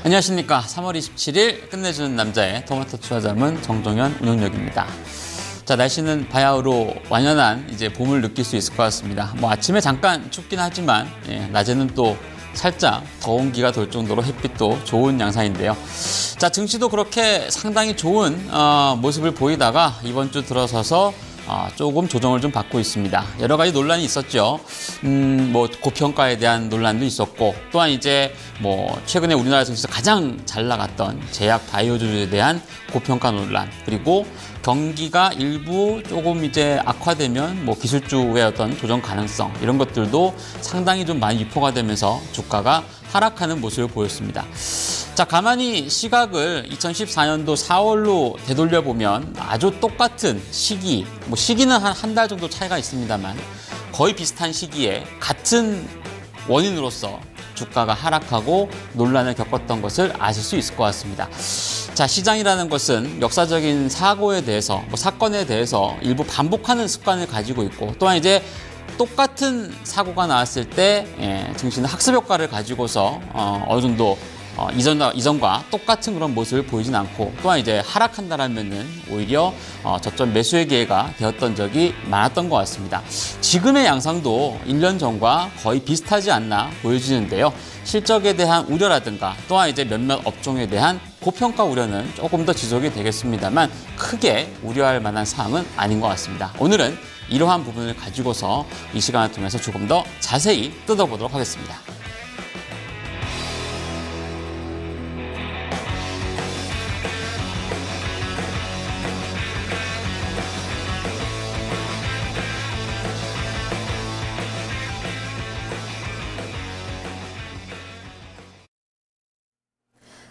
안녕하십니까. 3월 27일 끝내주는 남자의 토마토 투자자문 정종현 운영력입니다. 자, 날씨는 바야흐로 완연한 이제 봄을 느낄 수 있을 것 같습니다. 아침에 잠깐 춥긴 하지만 낮에는 또 살짝 더운 기가 돌 정도로 햇빛도 좋은 양상인데요. 자, 증시도 그렇게 상당히 좋은 모습을 보이다가 이번 주 들어서서 조금 조정을 좀 받고 있습니다. 여러 가지 논란이 있었죠. 고평가에 대한 논란도 있었고, 또한 이제 최근에 우리나라 증시에서 가장 잘 나갔던 제약 바이오주에 대한 고평가 논란, 그리고 경기가 일부 조금 이제 악화되면 기술주의 어떤 조정 가능성, 이런 것들도 상당히 좀 많이 유포가 되면서 주가가 하락하는 모습을 보였습니다. 자, 가만히 시각을 2014년도 4월로 되돌려 보면 아주 똑같은 시기, 시기는 한 달 정도 차이가 있습니다만 거의 비슷한 시기에 같은 원인으로서 주가가 하락하고 논란을 겪었던 것을 아실 수 있을 것 같습니다. 자, 시장이라는 것은 역사적인 사고에 대해서, 사건에 대해서 일부 반복하는 습관을 가지고 있고, 또한 이제 똑같은 사고가 나왔을 때 증시는 학습 효과를 가지고서 어느 정도 이전과 똑같은 그런 모습을 보이진 않고, 또한 이제 하락한다라면은 오히려 저점 매수의 기회가 되었던 적이 많았던 것 같습니다. 지금의 양상도 1년 전과 거의 비슷하지 않나 보여지는데요. 실적에 대한 우려라든가, 또한 이제 몇몇 업종에 대한 고평가 우려는 조금 더 지속이 되겠습니다만 크게 우려할 만한 사항은 아닌 것 같습니다. 오늘은 이러한 부분을 가지고서 이 시간을 통해서 조금 더 자세히 뜯어보도록 하겠습니다.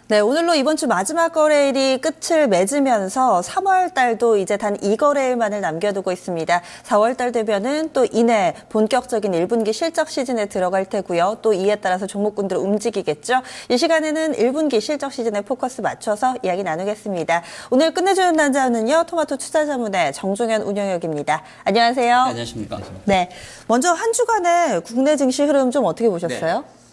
네, 오늘로 이번 주 마지막 거래일이 끝을 맺으면서 3월 달도 이제 단 2거래일만을 남겨두고 있습니다. 4월 달 되면은 또 이내 본격적인 1분기 실적 시즌에 들어갈 테고요. 또 이에 따라서 종목군들 움직이겠죠. 이 시간에는 1분기 실적 시즌에 포커스 맞춰서 이야기 나누겠습니다. 오늘 끝내주는 남자는요, 토마토 투자자문의 정종현 운영역입니다. 안녕하세요. 네, 안녕하십니까. 네, 먼저 한 주간의 국내 증시 흐름 좀 어떻게 보셨어요? 네.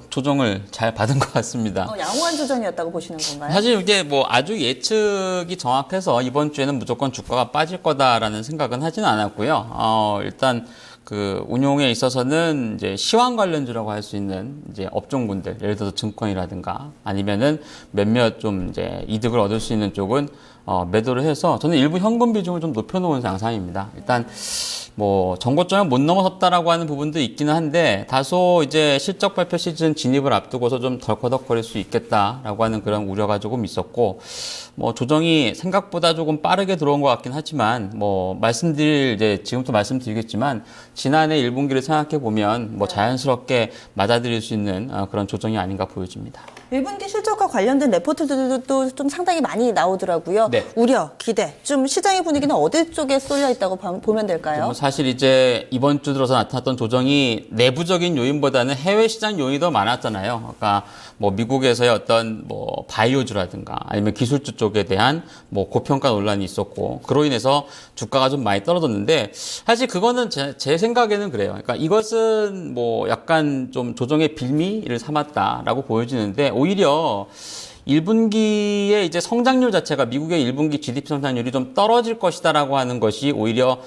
조정을 잘 받은 것 같습니다. 양호한 조정이었다고 보시는 건가요? 사실 이게 아주 예측이 정확해서 이번 주에는 무조건 주가가 빠질 거다라는 생각은 하지는 않았고요. 일단 그 운용에 있어서는 이제 시황 관련주라고 할 수 있는 이제 업종군들, 예를 들어서 증권이라든가 아니면은 몇몇 좀 이제 이득을 얻을 수 있는 쪽은 매도를 해서 저는 일부 현금 비중을 좀 높여놓은 양상입니다. 일단 전고점을 못 넘어섰다라고 하는 부분도 있기는 한데 다소 이제 실적 발표 시즌 진입을 앞두고서 좀 덜커덕거릴 수 있겠다라고 하는 그런 우려가 조금 있었고, 조정이 생각보다 조금 빠르게 들어온 것 같긴 하지만 지금부터 말씀드리겠지만 지난해 1분기를 생각해 보면 자연스럽게 맞아들일 수 있는 그런 조정이 아닌가 보여집니다. 1분기 실적과 관련된 레포트들도 좀 상당히 많이 나오더라고요. 네. 우려, 기대, 좀 시장의 분위기는 어디 쪽에 쏠려 있다고 보면 될까요? 사실 이제 이번 주 들어서 나타났던 조정이 내부적인 요인보다는 해외 시장 요인이 더 많았잖아요. 그러니까 미국에서의 어떤 바이오주라든가 아니면 기술주 쪽에 대한 고평가 논란이 있었고, 그로 인해서 주가가 좀 많이 떨어졌는데 사실 그거는 제 생각에는 그래요. 그러니까 이것은 약간 좀 조정의 빌미를 삼았다라고 보여지는데, 오히려 1분기에 이제 성장률 자체가 미국의 1분기 GDP 성장률이 좀 떨어질 것이다라고 하는 것이 오히려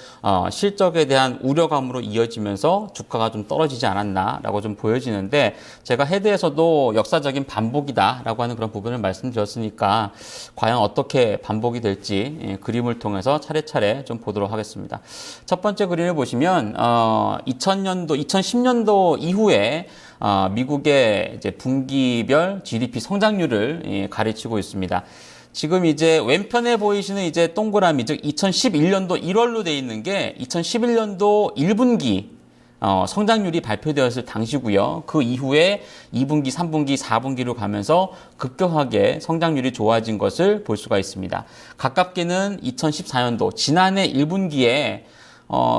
실적에 대한 우려감으로 이어지면서 주가가 좀 떨어지지 않았나라고 좀 보여지는데, 제가 헤드에서도 역사적인 반복이다라고 하는 그런 부분을 말씀드렸으니까 과연 어떻게 반복이 될지 그림을 통해서 차례차례 좀 보도록 하겠습니다. 첫 번째 그림을 보시면 2010년도 이후에 미국의 이제 분기별 GDP 성장률을 가르치고 있습니다. 지금 이제 왼편에 보이시는 이제 동그라미, 즉 2011년도 1월로 돼 있는 게 2011년도 1분기 성장률이 발표되었을 당시고요. 그 이후에 2분기, 3분기, 4분기로 가면서 급격하게 성장률이 좋아진 것을 볼 수가 있습니다. 가깝게는 2014년도 지난해 1분기에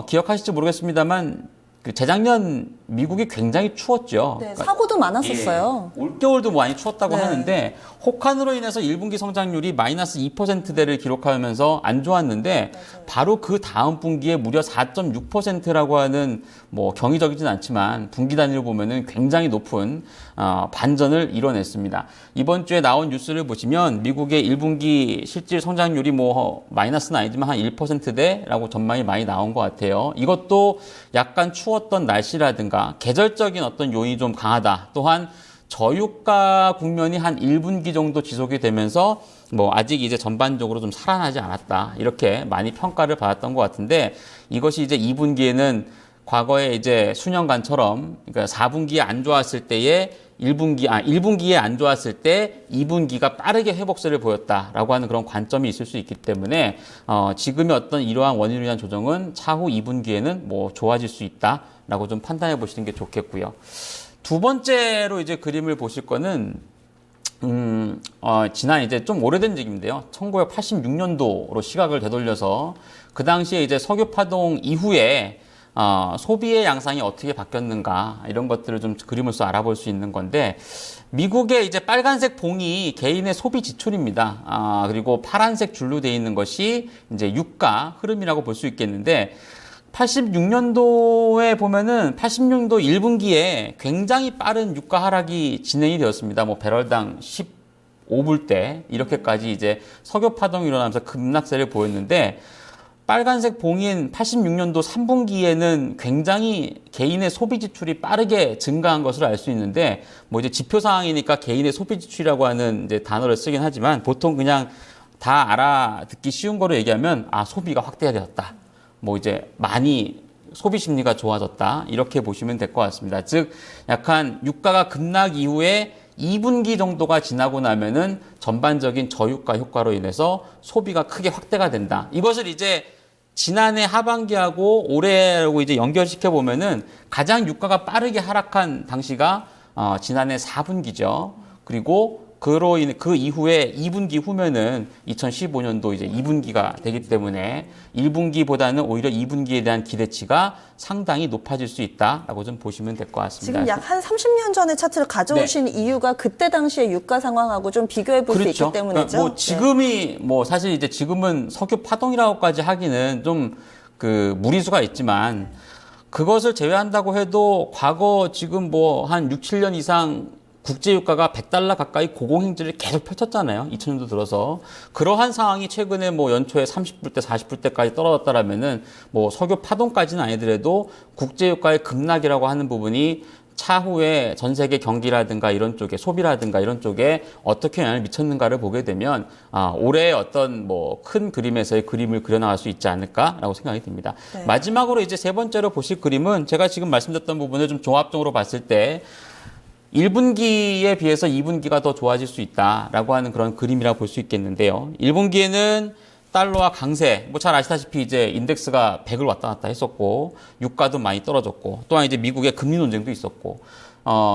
기억하실지 모르겠습니다만 그 재작년 미국이 굉장히 추웠죠. 네, 사고도 많았었어요. 예, 올겨울도 많이 추웠다고 네. 하는데 혹한으로 인해서 1분기 성장률이 마이너스 2%대를 기록하면서 안 좋았는데 바로 그 다음 분기에 무려 4.6%라고 하는 뭐 경이적이진 않지만 분기 단위로 보면은 굉장히 높은 반전을 이뤄냈습니다. 이번 주에 나온 뉴스를 보시면 미국의 1분기 실질 성장률이 뭐 마이너스는 아니지만 한 1%대라고 전망이 많이 나온 것 같아요. 이것도 약간 추웠던 날씨라든가 계절적인 어떤 요인이 좀 강하다. 또한 저유가 국면이 한 1분기 정도 지속이 되면서 뭐 아직 이제 전반적으로 좀 살아나지 않았다. 이렇게 많이 평가를 받았던 것 같은데 이것이 이제 2분기에는 과거에 이제 수년간처럼 그러니까 4분기에 안 좋았을 때에 1분기에 안 좋았을 때 2분기가 빠르게 회복세를 보였다라고 하는 그런 관점이 있을 수 있기 때문에 지금의 어떤 이러한 원인으로 인한 조정은 차후 2분기에는 뭐 좋아질 수 있다라고 좀 판단해 보시는 게 좋겠고요. 두 번째로 이제 그림을 보실 거는 지난 이제 좀 오래된 얘기인데요. 1986년도로 시각을 되돌려서 그 당시에 이제 석유 파동 이후에 소비의 양상이 어떻게 바뀌었는가 이런 것들을 좀 그림으로써 알아볼 수 있는 건데 미국의 이제 빨간색 봉이 개인의 소비 지출입니다. 그리고 파란색 줄로 되어 있는 것이 이제 유가 흐름이라고 볼 수 있겠는데 86년도에 보면은 86년도 1분기에 굉장히 빠른 유가 하락이 진행이 되었습니다. 뭐 배럴당 15불대 이렇게까지 이제 석유 파동이 일어나면서 급락세를 보였는데 빨간색 봉인 86년도 3분기에는 굉장히 개인의 소비 지출이 빠르게 증가한 것을 알 수 있는데 뭐 이제 지표 사항이니까 개인의 소비 지출이라고 하는 이제 단어를 쓰긴 하지만 보통 그냥 다 알아듣기 쉬운 거로 얘기하면 소비가 확대되었다. 뭐 이제 많이 소비 심리가 좋아졌다. 이렇게 보시면 될 것 같습니다. 즉 약간 유가가 급락 이후에 2분기 정도가 지나고 나면은 전반적인 저유가 효과로 인해서 소비가 크게 확대가 된다. 이것을 이제 지난해 하반기하고 올해하고 이제 연결시켜 보면은 가장 유가가 빠르게 하락한 당시가 지난해 4분기죠. 그리고 그 이후에 2분기 후면은 2015년도 이제 2분기가 되기 때문에 1분기보다는 오히려 2분기에 대한 기대치가 상당히 높아질 수 있다라고 좀 보시면 될 것 같습니다. 지금 약 한 30년 전의 차트를 가져오신 네. 이유가 그때 당시의 유가 상황하고 좀 비교해 볼 수 그렇죠. 있기 때문이죠. 그러니까 뭐 지금이 뭐 사실 이제 지금은 석유 파동이라고까지 하기는 좀 그 무리수가 있지만 그것을 제외한다고 해도 과거 지금 뭐 한 6, 7년 이상 국제유가가 100달러 가까이 고공행진을 계속 펼쳤잖아요. 2000년도 들어서. 그러한 상황이 최근에 뭐 연초에 30불대, 40불대까지 떨어졌다라면은 뭐 석유 파동까지는 아니더라도 국제유가의 급락이라고 하는 부분이 차후에 전 세계 경기라든가 이런 쪽에 소비라든가 이런 쪽에 어떻게 영향을 미쳤는가를 보게 되면 올해의 어떤 뭐 큰 그림에서의 그림을 그려나갈 수 있지 않을까라고 생각이 듭니다. 네. 마지막으로 이제 세 번째로 보실 그림은 제가 지금 말씀드렸던 부분을 좀 종합적으로 봤을 때 1분기에 비해서 2분기가 더 좋아질 수 있다라고 하는 그런 그림이라고 볼 수 있겠는데요. 1분기에는 달러와 강세, 뭐 잘 아시다시피 이제 인덱스가 100을 왔다 갔다 했었고, 유가도 많이 떨어졌고, 또한 이제 미국의 금리 논쟁도 있었고,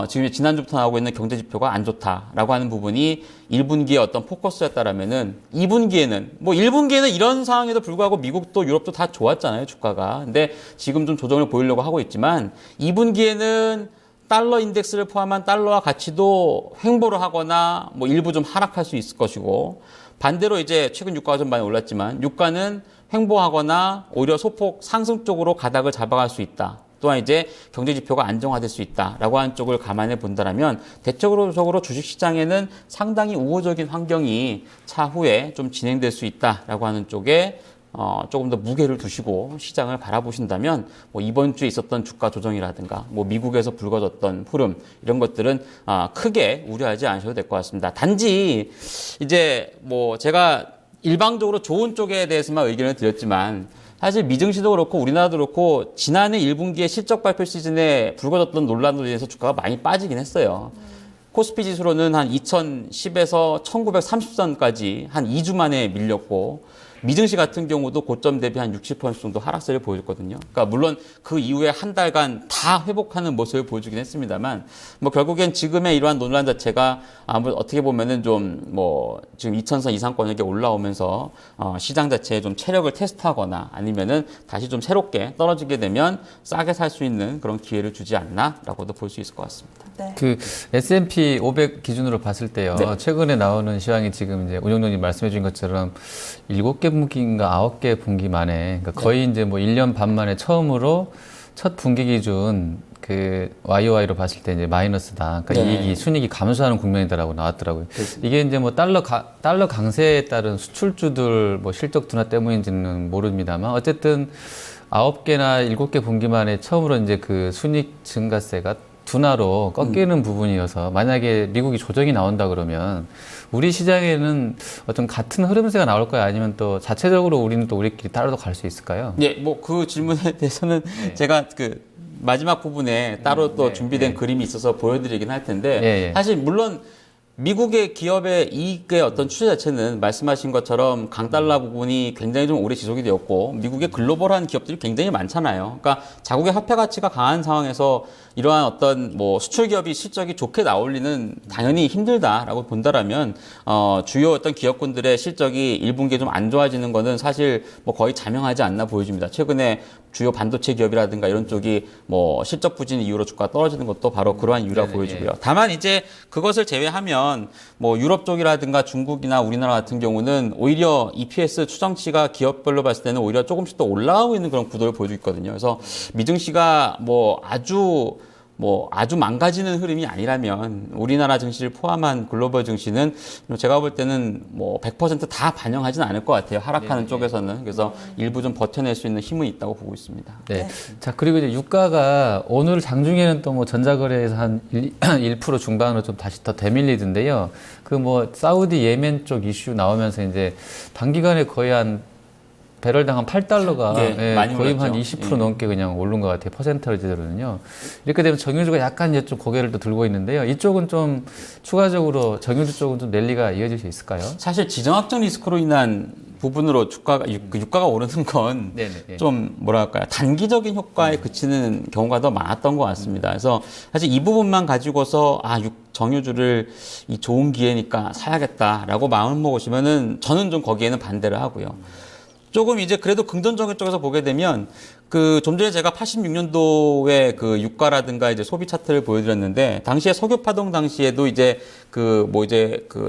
지금 지난주부터 나오고 있는 경제 지표가 안 좋다라고 하는 부분이 1분기의 어떤 포커스였다라면은 2분기에는, 뭐 1분기에는 이런 상황에도 불구하고 미국도 유럽도 다 좋았잖아요, 주가가. 근데 지금 좀 조정을 보이려고 하고 있지만 2분기에는 달러 인덱스를 포함한 달러와 가치도 횡보를 하거나 뭐 일부 좀 하락할 수 있을 것이고 반대로 이제 최근 유가가 좀 많이 올랐지만 유가는 횡보하거나 오히려 소폭 상승 쪽으로 가닥을 잡아갈 수 있다. 또한 이제 경제 지표가 안정화될 수 있다라고 하는 쪽을 감안해 본다라면 대체적으로 주식시장에는 상당히 우호적인 환경이 차후에 좀 진행될 수 있다라고 하는 쪽에 조금 더 무게를 두시고 시장을 바라보신다면 뭐 이번 주에 있었던 주가 조정이라든가 뭐 미국에서 불거졌던 흐름 이런 것들은 크게 우려하지 않으셔도 될 것 같습니다. 단지 이제 뭐 제가 일방적으로 좋은 쪽에 대해서만 의견을 드렸지만 사실 미증시도 그렇고 우리나라도 그렇고 지난해 1분기에 실적 발표 시즌에 불거졌던 논란으로 인해서 주가가 많이 빠지긴 했어요. 코스피 지수로는 한 2010에서 1930선까지 한 2주 만에 밀렸고 미증시 같은 경우도 고점 대비 한 60% 정도 하락세를 보여줬거든요. 그러니까 물론 그 이후에 한 달간 다 회복하는 모습을 보여주긴 했습니다만, 뭐 결국엔 지금의 이러한 논란 자체가 아무 어떻게 보면은 좀 뭐 지금 2000선 이상권에게 올라오면서 시장 자체에 좀 체력을 테스트하거나 아니면은 다시 좀 새롭게 떨어지게 되면 싸게 살 수 있는 그런 기회를 주지 않나라고도 볼 수 있을 것 같습니다. 네. 그 S&P 500 기준으로 봤을 때요. 네. 최근에 나오는 시황이 지금 이제 운용장님 말씀해 주신 것처럼 7개 분기인가 9개 분기 만에 그러니까 거의 이제 뭐 1년 반 만에 처음으로 첫 분기 기준 그 YOY로 봤을 때 이제 마이너스다. 그러니까 네. 이익이 순이익이 감소하는 국면이다라고 나왔더라고요. 이게 이제 뭐 달러 강세에 따른 수출주들 뭐 실적 둔화 때문인지는 모릅니다만 어쨌든 9개나 7개 분기 만에 처음으로 이제 그 순이익 증가세가 둔화로 꺾이는 부분이어서 만약에 미국이 조정이 나온다 그러면 우리 시장에는 어떤 같은 흐름세가 나올 거야 아니면 또 자체적으로 우리는 또 우리끼리 따로 갈 수 있을까요? 예, 뭐 그 질문에 대해서는 제가 그 마지막 부분에 따로 또 준비된 그림이 있어서 보여드리긴 할 텐데 사실 물론 미국의 기업의 이익의 어떤 추세 자체는 말씀하신 것처럼 강달러 부분이 굉장히 좀 오래 지속이 되었고 미국의 글로벌한 기업들이 굉장히 많잖아요. 그러니까 자국의 화폐 가치가 강한 상황에서 이러한 어떤 뭐 수출 기업이 실적이 좋게 나올 리는 당연히 힘들다라고 본다라면 주요 어떤 기업군들의 실적이 1분기에 좀 안 좋아지는 거는 사실 뭐 거의 자명하지 않나 보여집니다. 최근에 주요 반도체 기업이라든가 이런 쪽이 뭐 실적 부진 이후로 주가 떨어지는 것도 바로 그러한 이유라고 보여지고요. 다만 이제 그것을 제외하면 뭐 유럽 쪽이라든가 중국이나 우리나라 같은 경우는 오히려 EPS 추정치가 기업별로 봤을 때는 오히려 조금씩 더 올라가고 있는 그런 구도를 보여주고 있거든요. 그래서 미증시가 뭐 아주 망가지는 흐름이 아니라면 우리나라 증시를 포함한 글로벌 증시는 제가 볼 때는 뭐 100%다 반영하지는 않을 것 같아요. 하락하는 쪽에서는. 그래서 일부 좀 버텨낼 수 있는 힘은 있다고 보고 있습니다. 네. 자, 그리고 이제 유가가 오늘 장중에는 또 뭐 전자거래에서 한 1% 중반으로 좀 다시 더 대밀리던데요. 그 뭐 사우디 예멘 쪽 이슈 나오면서 이제 단기간에 거의 한 배럴당 한 8달러가 많이 거의 올랐죠. 한 20% 넘게 그냥 오른 것 같아요. 퍼센테이지로는요. 이렇게 되면 정유주가 약간 이제 좀 고개를 또 들고 있는데요. 이쪽은 좀 추가적으로 정유주 쪽은 좀 랠리가 이어질 수 있을까요? 사실 지정학적 리스크로 인한 부분으로 유가가 오르는 건 좀 뭐랄까요 단기적인 효과에 그치는 경우가 더 많았던 것 같습니다. 그래서 사실 이 부분만 가지고서 정유주를 이 좋은 기회니까 사야겠다라고 마음을 먹으시면은 저는 좀 거기에는 반대를 하고요. 조금 이제 그래도 긍정적인 쪽에서 보게 되면 그 좀 전에 제가 86년도에 그 유가라든가 이제 소비 차트를 보여드렸는데 당시에 석유 파동 당시에도 이제 그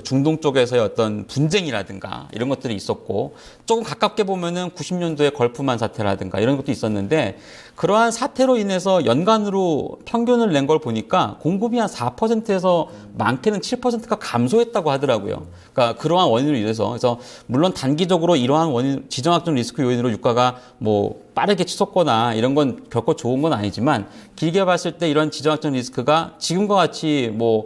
중동 쪽에서의 어떤 분쟁이라든가 이런 것들이 있었고 조금 가깝게 보면은 90년도에 걸프만 사태라든가 이런 것도 있었는데 그러한 사태로 인해서 연간으로 평균을 낸 걸 보니까 공급이 한 4%에서 많게는 7%가 감소했다고 하더라고요. 그러니까 그러한 원인으로 인해서 그래서 물론 단기적으로 이러한 원인 지정학적 리스크 요인으로 유가가 뭐 빠르게 치솟거나 이런 건 결코 좋은 건 아니지만 길게 봤을 때 이런 지정학적 리스크가 지금과 같이 뭐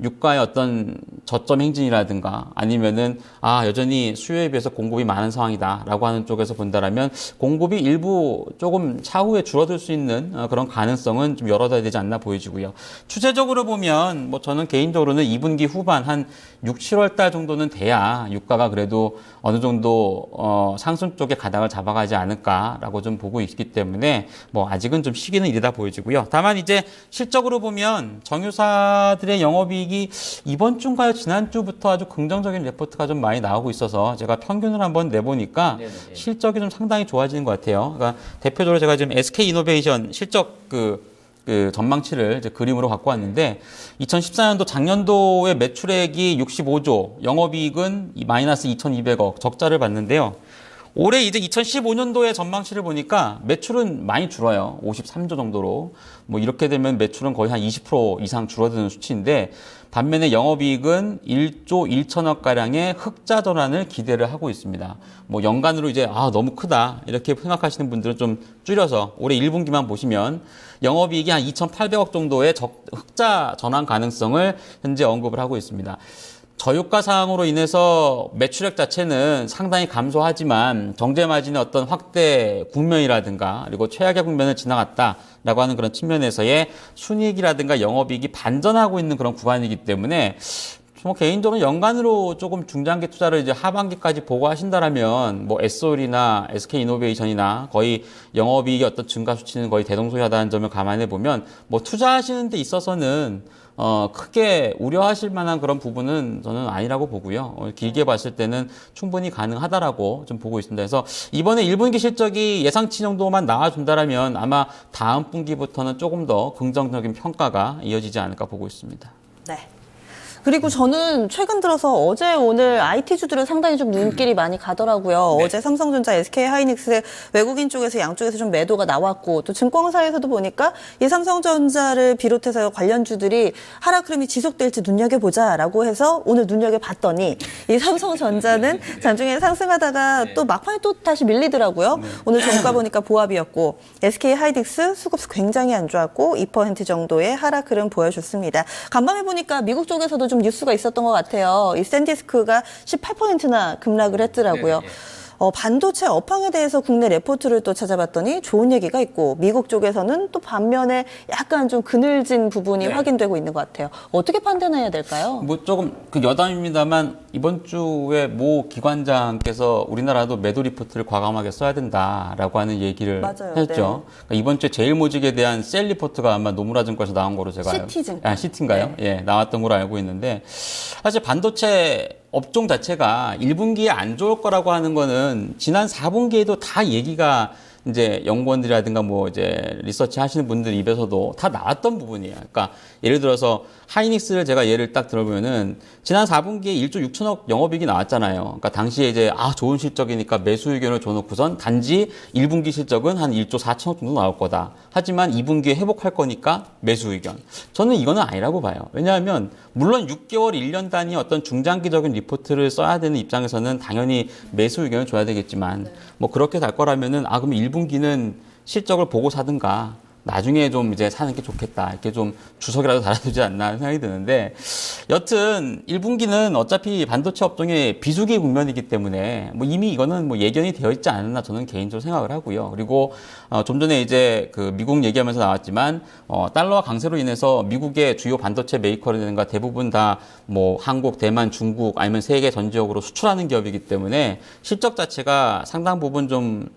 유가의 어떤 저점 행진이라든가 아니면은 여전히 수요에 비해서 공급이 많은 상황이다라고 하는 쪽에서 본다라면 공급이 일부 조금 차후에 줄어들 수 있는 그런 가능성은 좀 열어둬야 되지 않나 보여지고요. 추세적으로 보면 뭐 저는 개인적으로는 2분기 후반 한 6, 7월 달 정도는 돼야 유가가 그래도 어느 정도 상승 쪽에 가닥을 잡아가지 않을까라고 좀 보고 있기 때문에 뭐 아직은 좀 시기는 이르다 보여지고요. 다만 이제 실적으로 보면 정유사들의 영업이익 이번 주인가요? 지난주부터 아주 긍정적인 레포트가 좀 많이 나오고 있어서 제가 평균을 한번 내보니까 실적이 좀 상당히 좋아지는 것 같아요. 그러니까 대표적으로 제가 지금 SK이노베이션 실적 그 전망치를 이제 그림으로 갖고 왔는데 2014년도 작년도의 매출액이 65조, 영업이익은 마이너스 2,200억 적자를 봤는데요. 올해 이제 2015년도의 전망치를 보니까 매출은 많이 줄어요. 53조 정도로. 뭐 이렇게 되면 매출은 거의 한 20% 이상 줄어드는 수치인데 반면에 영업이익은 1조 1천억 가량의 흑자 전환을 기대를 하고 있습니다. 뭐 연간으로 이제 너무 크다 이렇게 생각하시는 분들은 좀 줄여서 올해 1분기만 보시면 영업이익이 한 2,800억 정도의 흑자 전환 가능성을 현재 언급을 하고 있습니다. 저유가 상황으로 인해서 매출액 자체는 상당히 감소하지만 정제 마진의 어떤 확대 국면이라든가 그리고 최악의 국면을 지나갔다라고 하는 그런 측면에서의 순이익이라든가 영업이익이 반전하고 있는 그런 구간이기 때문에 뭐 개인적으로 연간으로 조금 중장기 투자를 이제 하반기까지 보고 하신다라면 뭐 에솔이나 SK이노베이션이나 거의 영업이익의 어떤 증가 수치는 거의 대동소이하다는 점을 감안해 보면 뭐 투자하시는 데 있어서는 크게 우려하실 만한 그런 부분은 저는 아니라고 보고요. 길게 봤을 때는 충분히 가능하다라고 좀 보고 있습니다. 그래서 이번에 1분기 실적이 예상치 정도만 나와준다라면 아마 다음 분기부터는 조금 더 긍정적인 평가가 이어지지 않을까 보고 있습니다. 네. 그리고 저는 최근 들어서 어제 오늘 IT주들은 상당히 좀 눈길이 많이 가더라고요. 네. 어제 삼성전자, SK하이닉스 외국인 쪽에서 양쪽에서 좀 매도가 나왔고 또 증권사에서도 보니까 이 삼성전자를 비롯해서 관련주들이 하락 흐름이 지속될지 눈여겨보자라고 해서 오늘 눈여겨봤더니 이 삼성전자는 장중에 상승하다가 또 막판에 또 다시 밀리더라고요. 오늘 종가 보니까 보합이었고 SK하이닉스 수급수 굉장히 안 좋았고 2% 정도의 하락 흐름 보여줬습니다. 간밤에 보니까 미국 쪽에서도 좀 뉴스가 있었던 것 같아요. 이 샌디스크가 18%나 급락을 했더라고요. 반도체 업황에 대해서 국내 레포트를 또 찾아봤더니 좋은 얘기가 있고 미국 쪽에서는 또 반면에 약간 좀 그늘진 부분이 확인되고 있는 것 같아요. 어떻게 판단해야 될까요? 뭐 조금 그 여담입니다만 이번 주에 모 기관장께서 우리나라도 매도 리포트를 과감하게 써야 된다라고 하는 얘기를 맞아요. 했죠. 네. 그러니까 이번 주에 제일모직에 대한 셀 리포트가 아마 노무라증권에서 나온 거로 제가 시티증권. 시티인가요? 예, 나왔던 걸로 알고 있는데 사실 반도체 업종 자체가 1분기에 안 좋을 거라고 하는 거는 지난 4분기에도 다 얘기가 이제 연구원들이라든가 뭐 이제 리서치 하시는 분들 입에서도 다 나왔던 부분이에요. 그러니까 예를 들어서 하이닉스를 제가 예를 딱 들어보면은 지난 4분기에 1조 6천억 영업이익이 나왔잖아요. 그러니까 당시에 이제 좋은 실적이니까 매수 의견을 줘놓고선 단지 1분기 실적은 한 1조 4천억 정도 나올 거다. 하지만 2분기에 회복할 거니까 매수 의견. 저는 이거는 아니라고 봐요. 왜냐하면 물론 6개월, 1년 단위 어떤 중장기적인 리포트를 써야 되는 입장에서는 당연히 매수 의견을 줘야 되겠지만 뭐 그렇게 될 거라면은 그럼 1분기는 실적을 보고 사든가 나중에 좀 이제 사는 게 좋겠다. 이렇게 좀 주석이라도 달아두지 않나 하는 생각이 드는데 여튼 1분기는 어차피 반도체 업종의 비수기 국면이기 때문에 뭐 이미 이거는 뭐 예견이 되어 있지 않았나 저는 개인적으로 생각을 하고요. 그리고 좀 전에 이제 그 미국 얘기하면서 나왔지만 달러와 강세로 인해서 미국의 주요 반도체 메이커라든가 대부분 다 뭐 한국, 대만, 중국 아니면 세계 전 지역으로 수출하는 기업이기 때문에 실적 자체가 상당 부분 좀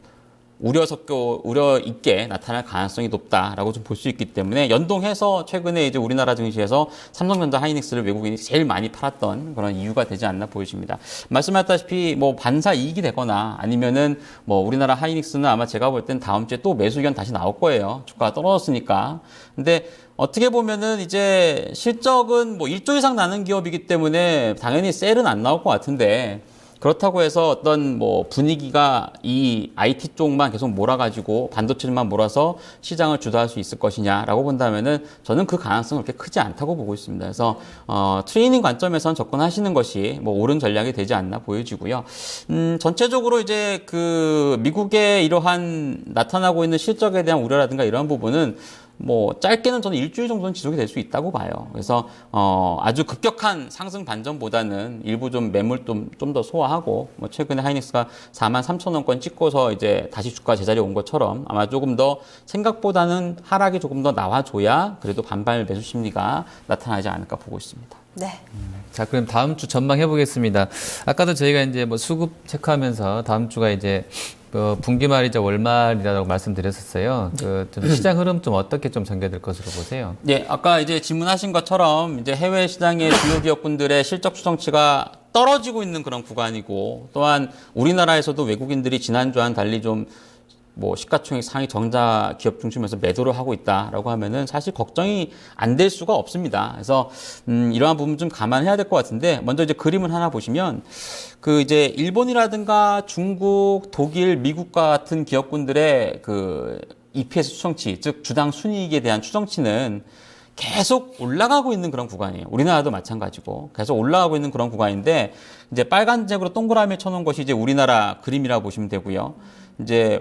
우려 있게 나타날 가능성이 높다라고 좀 볼 수 있기 때문에 연동해서 최근에 이제 우리나라 증시에서 삼성전자 하이닉스를 외국인이 제일 많이 팔았던 그런 이유가 되지 않나 보여집니다. 말씀하셨다시피 뭐 반사 이익이 되거나 아니면은 뭐 우리나라 하이닉스는 아마 제가 볼 땐 다음 주에 또 매수 의견 다시 나올 거예요. 주가가 떨어졌으니까. 근데 어떻게 보면은 이제 실적은 뭐 1조 이상 나는 기업이기 때문에 당연히 셀은 안 나올 것 같은데 그렇다고 해서 어떤 뭐 분위기가 이 IT 쪽만 계속 몰아가지고 반도체만 몰아서 시장을 주도할 수 있을 것이냐라고 본다면은 저는 그 가능성은 그렇게 크지 않다고 보고 있습니다. 그래서 트레이닝 관점에선 접근하시는 것이 뭐 옳은 전략이 되지 않나 보여지고요. 전체적으로 이제 그 미국의 이러한 나타나고 있는 실적에 대한 우려라든가 이러한 부분은 뭐 짧게는 저는 일주일 정도는 지속이 될 수 있다고 봐요. 그래서 아주 급격한 상승 반전보다는 일부 좀 매물 좀 더 소화하고 뭐 최근에 하이닉스가 43,000원권 찍고서 이제 다시 주가 제자리에 온 것처럼 아마 조금 더 생각보다는 하락이 조금 더 나와줘야 그래도 반발 매수 심리가 나타나지 않을까 보고 있습니다. 네. 자, 그럼 다음 주 전망해 보겠습니다. 아까도 저희가 이제 뭐 수급 체크하면서 다음 주가 이제 분기 말이자 월 말이라고 말씀드렸었어요. 좀 시장 흐름 좀 어떻게 좀 전개될 것으로 보세요? 네, 아까 이제 질문하신 것처럼 이제 해외 시장의 주요 기업군들의 실적 추정치가 떨어지고 있는 그런 구간이고 또한 우리나라에서도 외국인들이 지난주와는 달리 좀 뭐 시가총액 상위 정자 기업 중심에서 매도를 하고 있다라고 하면은 사실 걱정이 안 될 수가 없습니다. 그래서 이러한 부분 좀 감안해야 될 것 같은데 먼저 이제 그림을 하나 보시면 그 이제 일본이라든가 중국, 독일, 미국과 같은 기업군들의 그 EPS 추정치, 즉 주당 순이익에 대한 추정치는 계속 올라가고 있는 그런 구간이에요. 우리나라도 마찬가지고 계속 올라가고 있는 그런 구간인데 이제 빨간색으로 동그라미 쳐놓은 것이 이제 우리나라 그림이라고 보시면 되고요. 이제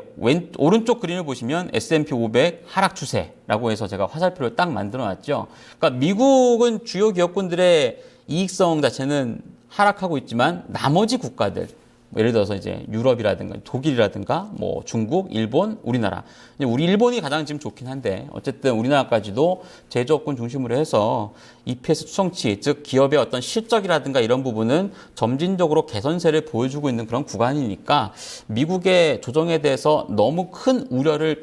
오른쪽 그림을 보시면 S&P 500 하락 추세라고 해서 제가 화살표를 딱 만들어 놨죠. 그러니까 미국은 주요 기업군들의 이익성 자체는 하락하고 있지만 나머지 국가들 뭐 예를 들어서 이제 유럽이라든가 독일이라든가 뭐 중국, 일본, 우리나라. 이제 우리 일본이 가장 지금 좋긴 한데 어쨌든 우리나라까지도 제조업군 중심으로 해서 EPS 추정치, 즉 기업의 어떤 실적이라든가 이런 부분은 점진적으로 개선세를 보여주고 있는 그런 구간이니까 미국의 조정에 대해서 너무 큰 우려를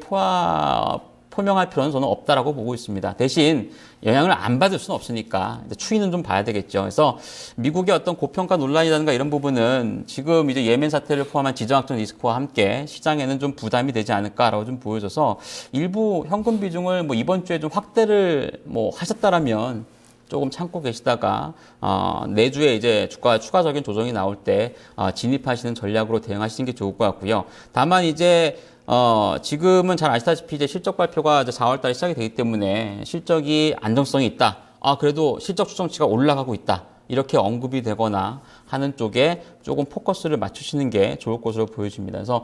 표명할 필요는 저는 없다라고 보고 있습니다. 대신 영향을 안 받을 수는 없으니까 추이는 좀 봐야 되겠죠. 그래서 미국의 어떤 고평가 논란이라든가 이런 부분은 지금 이제 예멘 사태를 포함한 지정학적 리스크와 함께 시장에는 좀 부담이 되지 않을까라고 좀 보여져서 일부 현금 비중을 뭐 이번 주에 좀 확대를 뭐 하셨다라면 조금 참고 계시다가 내주에 이제 주가 추가적인 조정이 나올 때 진입하시는 전략으로 대응하시는 게 좋을 것 같고요. 다만 이제 지금은 잘 아시다시피 이제 실적 발표가 이제 4월 달에 시작이 되기 때문에 실적이 안정성이 있다. 그래도 실적 추정치가 올라가고 있다. 이렇게 언급이 되거나 하는 쪽에 조금 포커스를 맞추시는 게 좋을 것으로 보여집니다. 그래서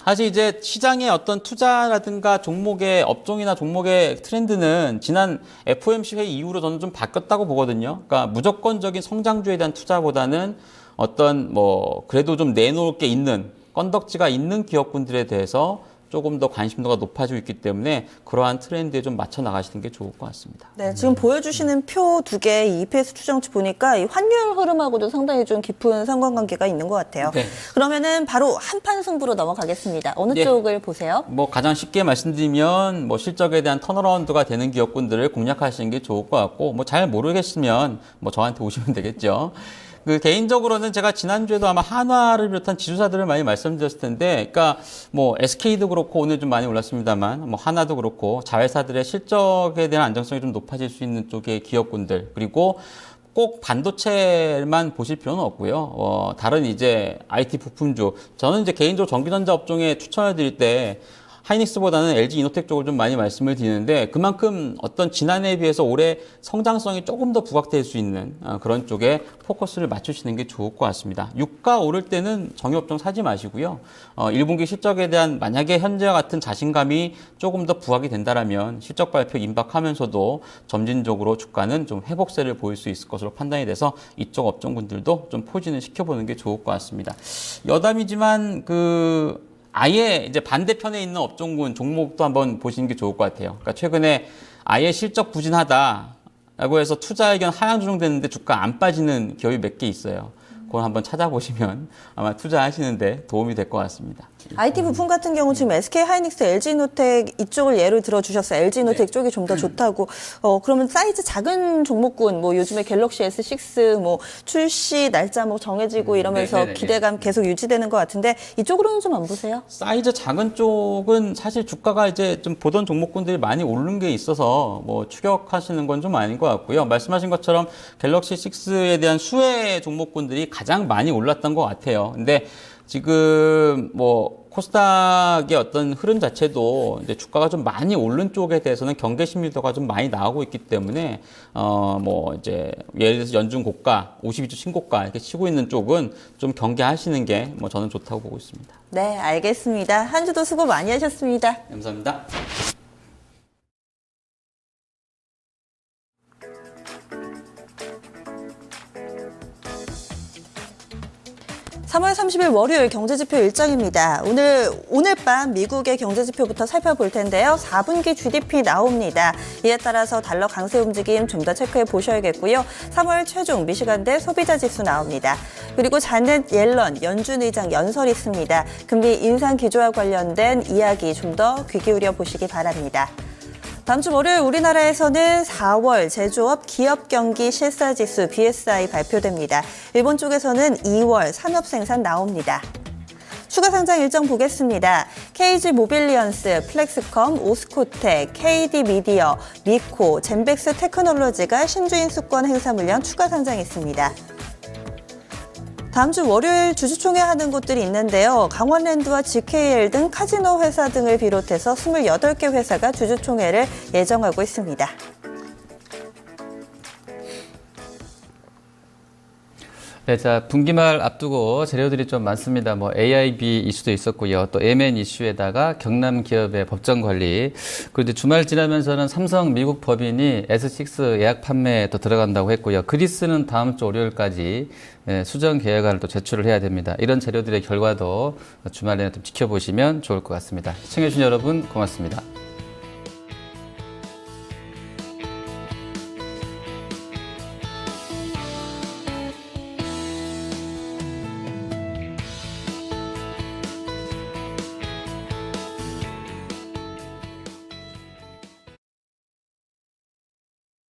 사실 이제 시장의 어떤 투자라든가 종목의 업종이나 종목의 트렌드는 지난 FOMC 회의 이후로 저는 좀 바뀌었다고 보거든요. 그러니까 무조건적인 성장주에 대한 투자보다는 어떤 뭐 그래도 좀 내놓을 게 있는 건덕지가 있는 기업군들에 대해서 조금 더 관심도가 높아지고 있기 때문에 그러한 트렌드에 좀 맞춰 나가시는 게 좋을 것 같습니다. 네, 지금 보여주시는 표 두 개의 EPS 추정치 보니까 이 환율 흐름하고도 상당히 좀 깊은 상관관계가 있는 것 같아요. 네. 그러면은 바로 한판 승부로 넘어가겠습니다. 어느 네. 쪽을 보세요? 뭐 가장 쉽게 말씀드리면 뭐 실적에 대한 턴어라운드가 되는 기업군들을 공략하시는 게 좋을 것 같고 뭐 잘 모르겠으면 뭐 저한테 오시면 되겠죠. 개인적으로는 제가 지난주에도 아마 한화를 비롯한 지주사들을 많이 말씀드렸을 텐데, 그러니까 뭐 SK도 그렇고 오늘 좀 많이 올랐습니다만, 뭐 하나도 그렇고 자회사들의 실적에 대한 안정성이 좀 높아질 수 있는 쪽의 기업군들, 그리고 꼭 반도체만 보실 필요는 없고요. 다른 이제 IT 부품주, 저는 이제 개인적으로 전기전자 업종에 추천을 드릴 때 하이닉스보다는 LG 이노텍 쪽을 좀 많이 말씀을 드리는데 그만큼 어떤 지난해에 비해서 올해 성장성이 조금 더 부각될 수 있는 그런 쪽에 포커스를 맞추시는 게 좋을 것 같습니다. 유가 오를 때는 정유업종 사지 마시고요. 1분기 실적에 대한 만약에 현재와 같은 자신감이 조금 더 부각이 된다라면 실적 발표 임박하면서도 점진적으로 주가는 좀 회복세를 보일 수 있을 것으로 판단이 돼서 이쪽 업종군들도 좀 포진을 시켜보는 게 좋을 것 같습니다. 여담이지만 아예 이제 반대편에 있는 업종군 종목도 한번 보시는 게 좋을 것 같아요. 그러니까 최근에 아예 실적 부진하다라고 해서 투자 의견 하향 조정됐는데 주가 안 빠지는 기업이 몇 개 있어요. 그걸 한번 찾아보시면 아마 투자하시는데 도움이 될 것 같습니다. IT 부품 같은 경우 지금 SK 하이닉스, LG 이노텍 이쪽을 예로 들어주셨어요. LG 이노텍 네. 쪽이 좀 더 좋다고. 그러면 사이즈 작은 종목군, 뭐 요즘에 갤럭시 S6 뭐 출시 날짜 뭐 정해지고 이러면서 네네네. 기대감 계속 유지되는 것 같은데 이쪽으로는 좀 안 보세요? 사이즈 작은 쪽은 사실 주가가 이제 좀 보던 종목군들이 많이 오른 게 있어서 뭐 추격하시는 건 좀 아닌 것 같고요. 말씀하신 것처럼 갤럭시 6에 대한 수혜 종목군들이 가장 많이 올랐던 것 같아요. 근데 지금 뭐 코스닥의 어떤 흐름 자체도 이제 주가가 좀 많이 오른 쪽에 대해서는 경계 심리도가 좀 많이 나오고 있기 때문에 뭐 이제 예를 들어서 연중 고가, 52주 신고가 이렇게 치고 있는 쪽은 좀 경계하시는 게 뭐 저는 좋다고 보고 있습니다. 네, 알겠습니다. 한 주도 수고 많이 하셨습니다. 감사합니다. 3월 30일 월요일 경제지표 일정입니다. 오늘 밤 미국의 경제지표부터 살펴볼 텐데요. 4분기 GDP 나옵니다. 이에 따라서 달러 강세 움직임 좀 더 체크해 보셔야겠고요. 3월 최종 미시간대 소비자지수 나옵니다. 그리고 자넷 옐런 연준 의장 연설 있습니다. 금리 인상 기조와 관련된 이야기 좀 더 귀 기울여 보시기 바랍니다. 다음 주 월요일 우리나라에서는 4월 제조업 기업 경기 실사지수 BSI 발표됩니다. 일본 쪽에서는 2월 산업생산 나옵니다. 추가 상장 일정 보겠습니다. KG 모빌리언스, 플렉스컴, 오스코텍, KD 미디어, 미코, 젠백스 테크놀로지가 신주인수권 행사 물량 추가 상장했습니다. 다음 주 월요일 주주총회 하는 곳들이 있는데요. 강원랜드와 GKL 등 카지노 회사 등을 비롯해서 28개 회사가 주주총회를 예정하고 있습니다. 네, 자, 분기말 앞두고 재료들이 좀 많습니다. 뭐 AIB 이슈도 있었고요. 또 M&A 이슈에다가 경남 기업의 법정 관리. 그리고 주말 지나면서는 삼성 미국 법인이 S6 예약 판매에 또 들어간다고 했고요. 그리스는 다음 주 월요일까지 수정 계획안을 또 제출을 해야 됩니다. 이런 재료들의 결과도 주말 내내 좀 지켜보시면 좋을 것 같습니다. 시청해주신 여러분 고맙습니다.